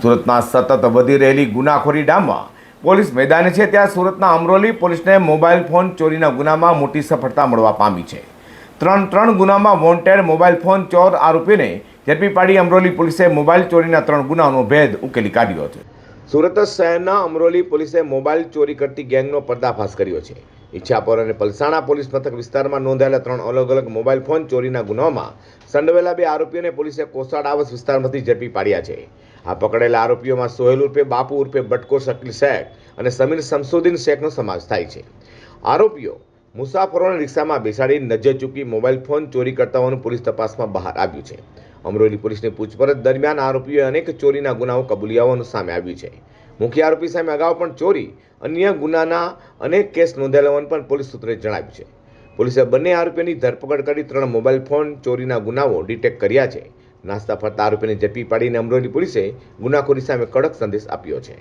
સુરતમાં સતત વધી રહેલી ગુનાખોરી ડામમાં પોલીસ મેદાને છે ત્યાં સુરતના અમરોલી પોલીસને મોબાઈલ ફોન ચોરીના ગુનામાં મોટી સફળતા મળવા પામી છે। ત્રણ ગુનામાં વોન્ટેડ મોબાઈલ ફોન ચોર આરોપીને ઝડપી પાડી અમરોલી પોલીસે મોબાઈલ ચોરીના 3 ગુનાનો ભેદ ઉકેલી કાઢ્યો છે। સુરત શહેરના અમરોલી પોલીસે મોબાઈલ ચોરી કરતી ગેંગનો પર્દાફાશ કર્યો છે। ઈચ્છાપુર અને પલસાણા પોલીસ મથક વિસ્તારમાં નોંધાયેલા 3 અલગ અલગ મોબાઈલ ફોન ચોરીના ગુનામાં સંડોવાયેલા 2 આરોપીઓને પોલીસે કોસાડ આવાસ વિસ્તારમાંથી ઝડપી પાડ્યા છે। આ પકડેલા આરોપીઓમાં સોહેલ ઉર્ફે બાપુ ઉર્ફે બટકો શકીલ શેખ અને સમીર શમસુદ્દીન શેખનો સમાવેશ થાય છે। આરોપીઓ મુસાફરોને રિક્ષામાં બેસાડી નજર ચૂકી મોબાઈલ ફોન ચોરી કરતા હોવાનું પોલીસ તપાસમાં બહાર આવ્યું છે। અમરોલી પોલીસની પૂછપરછ દરમિયાન આરોપીઓએ અનેક ચોરીના ગુનાઓ કબૂલ્યા હોવાનું સામે આવ્યું છે। મુખ્ય આરોપી સામે અગાઉ પણ ચોરી અન્ય ગુનાના અનેક કેસ નોંધાયેલા હોવાનું પણ પોલીસ સૂત્રોએ જણાવ્યું છે। પોલીસે બંને આરોપીઓની ધરપકડ કરી 3 મોબાઈલ ફોન ચોરીના ગુનાઓ ડિટેક્ટ કર્યા છે। નાસ્તા ફરતા આરોપીને ઝડપી પાડીને અમરોલી પોલીસે ગુનાખોરી સામે કડક સંદેશ આપ્યો છે।